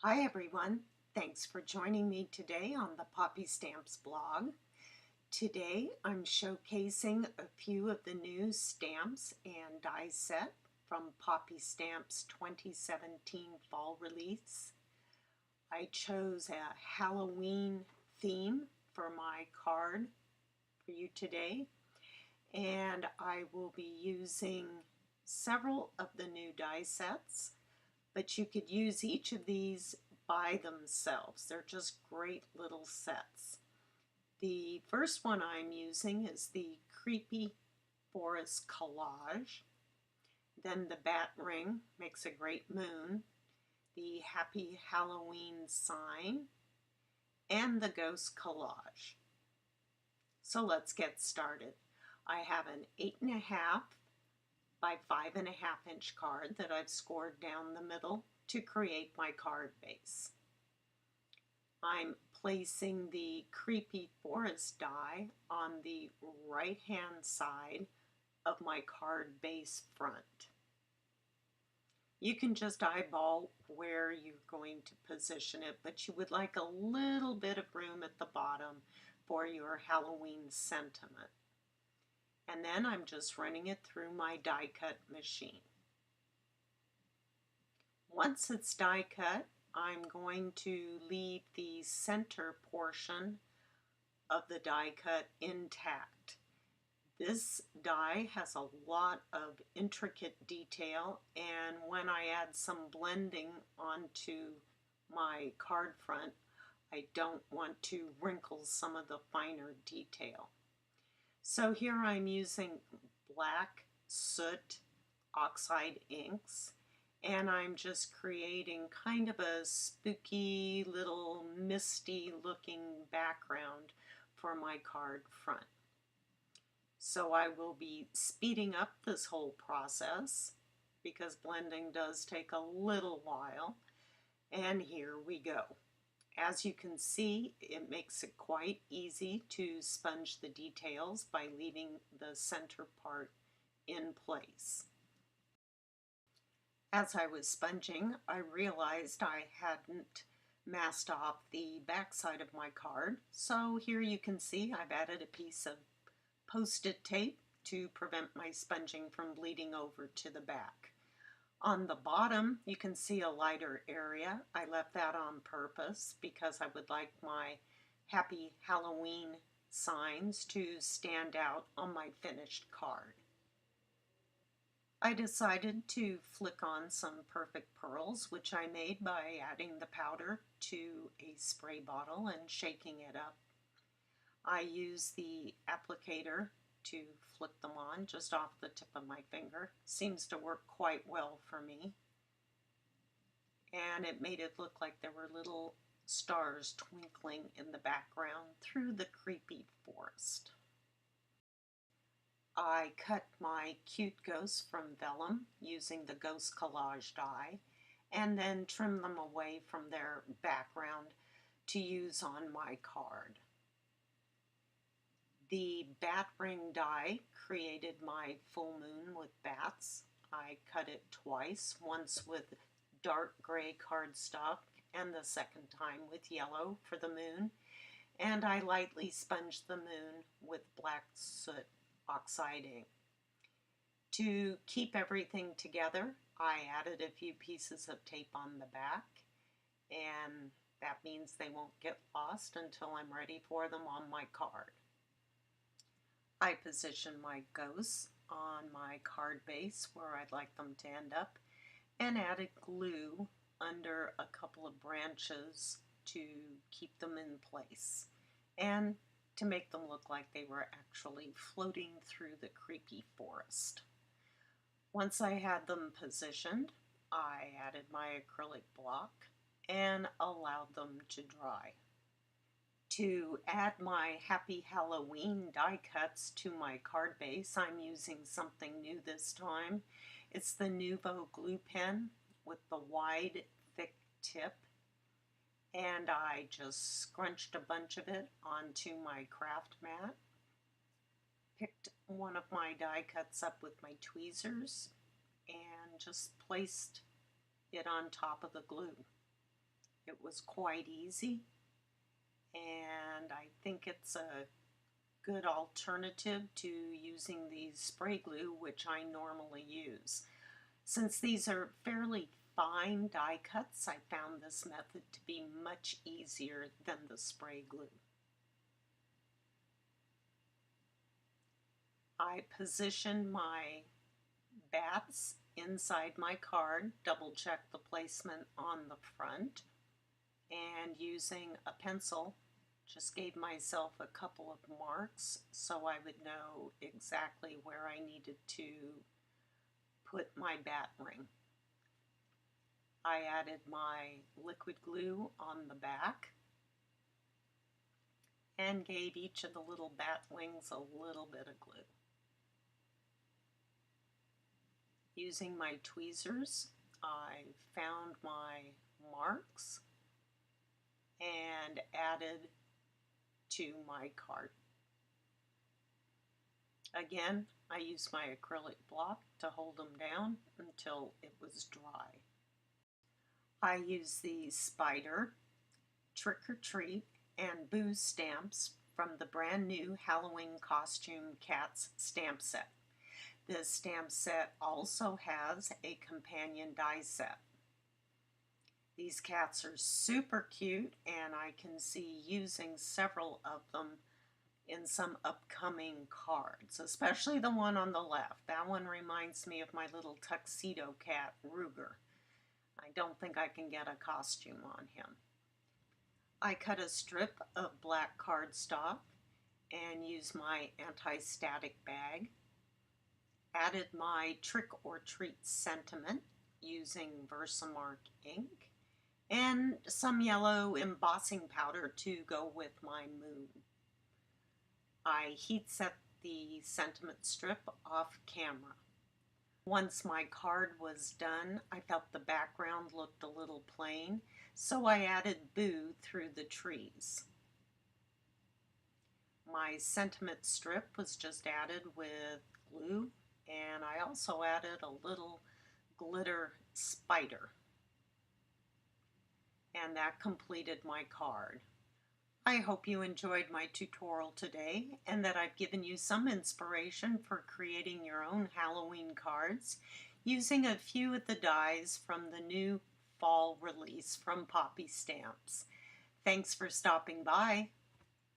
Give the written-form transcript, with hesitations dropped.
Hi everyone, thanks for joining me today on the Poppystamps blog. Today I'm showcasing a few of the new stamps and die set from Poppystamps 2017 fall release. I chose a Halloween theme for my card for you today, and I will be using several of the new die sets, but you could use each of these by themselves. They're just great little sets. The first one I'm using is the Creepy Forest Collage. Then the Bat Ring makes a great moon, the Happy Halloween sign, and the Ghost Collage. So let's get started. I have an 8.5 by 5.5 inch card that I've scored down the middle to create my card base. I'm placing the Creepy Forest die on the right hand side of my card base front. You can just eyeball where you're going to position it, but you would like a little bit of room at the bottom for your Halloween sentiment. And then I'm just running it through my die cut machine. Once it's die cut, I'm going to leave the center portion of the die cut intact. This die has a lot of intricate detail, and when I add some blending onto my card front, I don't want to wrinkle some of the finer detail. So here I'm using black soot oxide inks, and I'm just creating kind of a spooky little misty looking background for my card front. So I will be speeding up this whole process because blending does take a little while, and here we go. As you can see, it makes it quite easy to sponge the details by leaving the center part in place. As I was sponging, I realized I hadn't masked off the back side of my card, so here you can see I've added a piece of Post-it tape to prevent my sponging from bleeding over to the back. On the bottom, you can see a lighter area. I left that on purpose because I would like my Happy Halloween signs to stand out on my finished card. I decided to flick on some Perfect Pearls, which I made by adding the powder to a spray bottle and shaking it up. I use the applicator to flick them on just off the tip of my finger. Seems to work quite well for me. And it made it look like there were little stars twinkling in the background through the creepy forest. I cut my cute ghosts from vellum using the Ghost Collage die and then trim them away from their background to use on my card. The bat ring die created my full moon with bats. I cut it twice, once with dark gray cardstock and the second time with yellow for the moon. And I lightly sponged the moon with black soot oxide ink. To keep everything together, I added a few pieces of tape on the back, and that means they won't get lost until I'm ready for them on my card. I position my ghosts on my card base where I'd like them to end up and added glue under a couple of branches to keep them in place and to make them look like they were actually floating through the creepy forest. Once I had them positioned, I added my acrylic block and allowed them to dry. To add my Happy Halloween die cuts to my card base, I'm using something new this time. It's the Nuvo glue pen with the wide, thick tip, and I just scrunched a bunch of it onto my craft mat, picked one of my die cuts up with my tweezers, and just placed it on top of the glue. It was quite easy, and I think it's a good alternative to using the spray glue, which I normally use. Since these are fairly fine die cuts, I found this method to be much easier than the spray glue. I position my bats inside my card, double check the placement on the front, and using a pencil just gave myself a couple of marks so I would know exactly where I needed to put my bat ring. I added my liquid glue on the back and gave each of the little bat wings a little bit of glue. Using my tweezers, I found my marks and added to my card. Again, I used my acrylic block to hold them down until it was dry. I used the Spider, Trick or Treat, and Boo stamps from the brand new Halloween Costume Cats stamp set. This stamp set also has a companion die set. These cats are super cute, and I can see using several of them in some upcoming cards, especially the one on the left. That one reminds me of my little tuxedo cat, Ruger. I don't think I can get a costume on him. I cut a strip of black cardstock and used my anti-static bag. Added my Trick or Treat sentiment using Versamark ink and some yellow embossing powder to go with my moon. I heat set the sentiment strip off camera. Once my card was done, I felt the background looked a little plain, so I added Boo through the trees. My sentiment strip was just added with glue, and I also added a little glitter spider. And that completed my card. I hope you enjoyed my tutorial today and that I've given you some inspiration for creating your own Halloween cards using a few of the dies from the new fall release from Poppystamps. Thanks for stopping by.